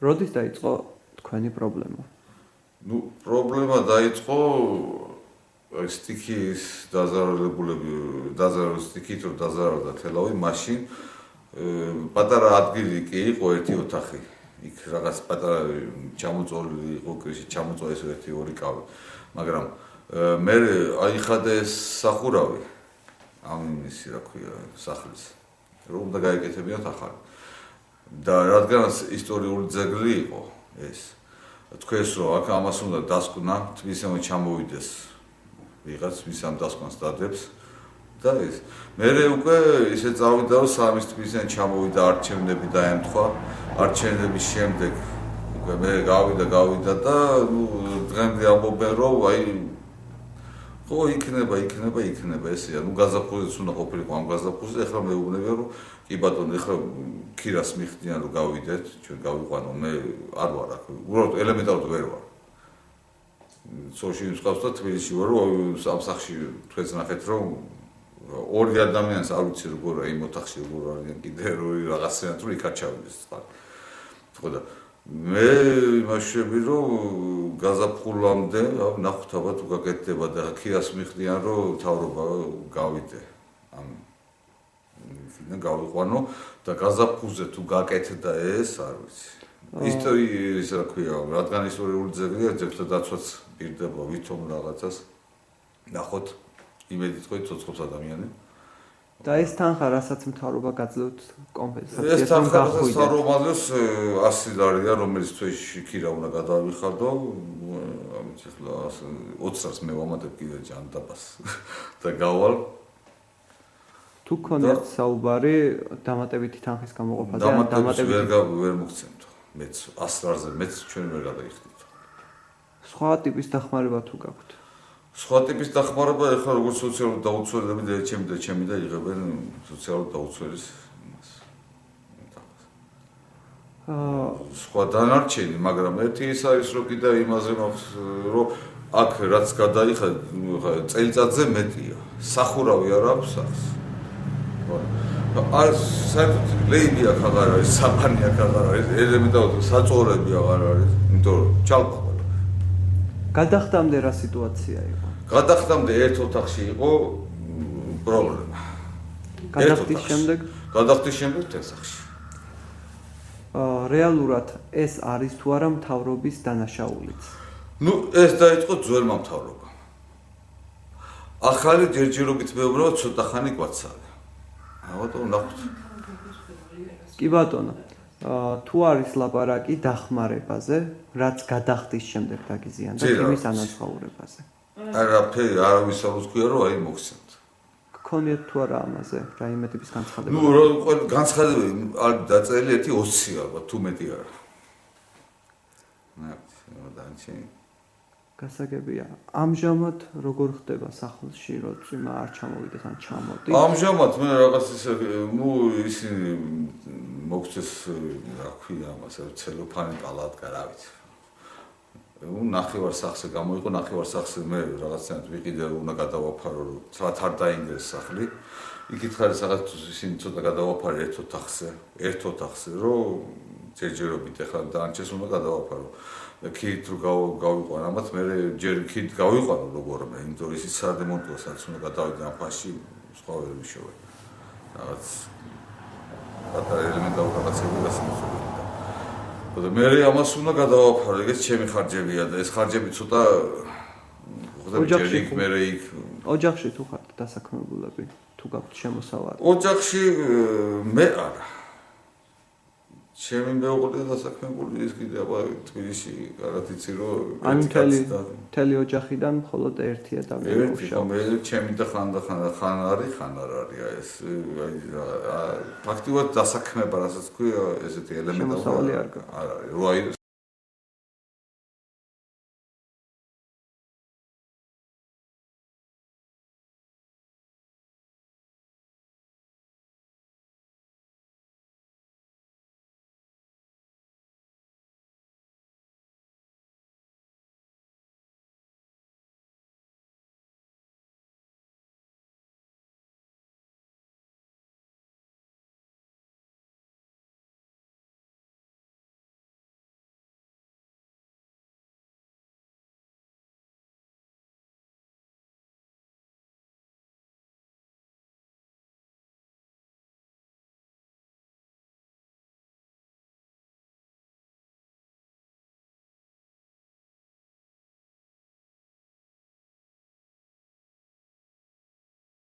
როდის დაიწყო თქვენი პრობლემა? ნუ პრობლემა დაიწყო სტიქის სტიქით რომ დაზარალდა თელავი, მაშინ პატარა ადგილი კი იყო ერთი ოთახი. იქ რაღაც პატარა ჩამოწოლილი იყო კრიში, ჩამოწოლეს ერთი ორი კავი. მაგრამ მე აიხადა ეს სახურავი ამ იმისი რა ქვია სახლის. რომ უნდა გაეკეთებინათ ახალი. და რადგანაც ისტორიული ძეგლი იყო ეს თქვენს რომ აქ ამას უნდა დასკვნა, თვისემ ჩამოვიდეს ვიღაც ვის ამ დასკვნას დადებს და ეს მე უკვე ისე წავიდა რომ სამის თვისენ ჩამოვიდა არჩევნები დაემთხვა არჩევნების შემდეგ უკვე მე გავიდა და ნუ დღემდე ამბობენ რომ აი ხო იქნება ესეა ნუ გაზაფხულზეც უნდა ყოფილიყო ამ გაზაფხულზე ახლა მე ვუბნები რომ კი ბატონო ახლა ქირას მიხდიან რომ გავიდეთ ჩვენ გავიყვანო მე არ ვარ აქ უბრალოდ ელემენტარულად ვერ ვარ სოში მსგავს და თბილისში ვარ რომ ამ სახში თქვენს ნახეთ რომ ორი ადამიანს არ ვიცი როგორ იმ ოთახში როგორ არიან კიდე რაღაცნაირად რომ იქ არ ჩავიდეს წყალი ხო და მე იმაშები რომ გაზაფხულამდე ნახოთ აბა თუ გაკეთდება და ქირას მიხდიან რომ თავრობა გავიდე ამ ვინმე გავიყვანო და გაზაფხულზე თუ გაკეთდა ეს არ ვიცი ისტორიის რა ქვია რადგან ისტორიული ძეგლია ძეგლთა დაცვაც პირდება ვითომ რაღაცას ნახოთ იმედით ხო ცოცხლობს ადამიანი და ეს თანხა რასაც მთავრობა გაძლევთ კომპენსაციას ეს თანხა მთავრობასაც 100 ლარია რომელიც თვეში ქირა უნდა გადავიხადო ამით ახლა 20-ს მე ვამატებ კიდე ჯანდაბას და გავალ თუ გქონდათ საუბარი დამატებითი თანხის გამოყოფაზე ან დამატებითი ვერ მოგცემთ მეც 100 ლარზე მეც ჩვენ ვერ გადაიხდით სხვა ტიპის დახმარება თუ გაქვთ სხვა ტიპის დახმარება ეხლა როგორც სოციალური დაუცველები და ჩემი და იღებენ სოციალური დაუცველის იმას სხვა დანარჩენი მაგრამ ერთი ის არის რომ კიდე იმაზე მაქვს რომ აქ რაც გადაიხადა წელიწადზე მეტია სახურავი არ აქვს სახს აი საერთოდ ლეიბი აქ აღარ არის საფანი აქ აღარ არის ელემენტარულად საწორები აღარ არის იმიტომ რომ ჩალპა გადახდამდე რა სიტუაცია იყო გადახდამდე ერთ ოთახში იყო პრობლემა გადახდის შემდეგ თესახში რეალურად ეს არის თუ არა მთავრობის დანაშაულიც ნუ ეს დაიწყო ძველმა მთავრობამ ახალი ჯერჯერობით მეუბნება ცოტა ხანი გვაცალე ავატო ნახოთ კი ბატონო თუ არის ლაპარაკი დახმარებაზე რაც გადახდის შემდეგ დაგიზიანდა იმის ანაზღაურებაზე არავის არ ვთქვია რომ აი მოგცემთ გქონიათ თუ არა ამაზე რაიმე ტიპის განცხადება ნუ განცხადებები არ დაწერილი ერთი 20 ალბათ თუ მეტი არა ნაცი გასაგებია ამჟამად როგორ ხდება სახლში რომ წვიმა არ ჩამოვიდეს ან ჩამოდის ამჟამად მე რაღაც ისე ნუ ისინი მოგცეს რა ქვია ამას ცელოფანი პალატკა რა ვიცი ნახევარ სახზე გამოიყო ნახევარ სახზე მე რაღაცნაირად ვიყიდე უნდა გადავაფარო რომ ცალ არ დაინგრეს სახლი იქით ხარ რაღაც ისინი ცოტა გადავაფარე ერთ ოთახზე რომ ჯერჯერობით ახლა დანარჩენს უნდა გადავაფარო ქით რო გავიყვან ამათ მე ჯერ ქით გავიყვანო როგორმე იმიტომ ისიც სარდემონტოსაც უნდა გადავიდე ამ ფასში სხვა ვერ მიშოვე რაღაც პატარა ელემენტარულ რაღაცები გასამოსული და მე ამას უნდა გადავაფარო ეგეც ჩემი ხარჯებია და ეს ხარჯები ცოტა ოჯახში თუ ხართ დასაქმებულები თუ გაქვთ შემოსავალი ოჯახში მე არა ჩემი მეუღლე დასაქმებული ის კიდე აბა თბილისში კარგად იცი რომ ან მთელი ოჯახიდან მხოლოდ ერთი ადამიანი მუშაობს მე ჩემი და ხან არის ეს ფაქტიურად დასაქმება რასაც ქვია ესეთი ელემენტი შემოსავალი არ არის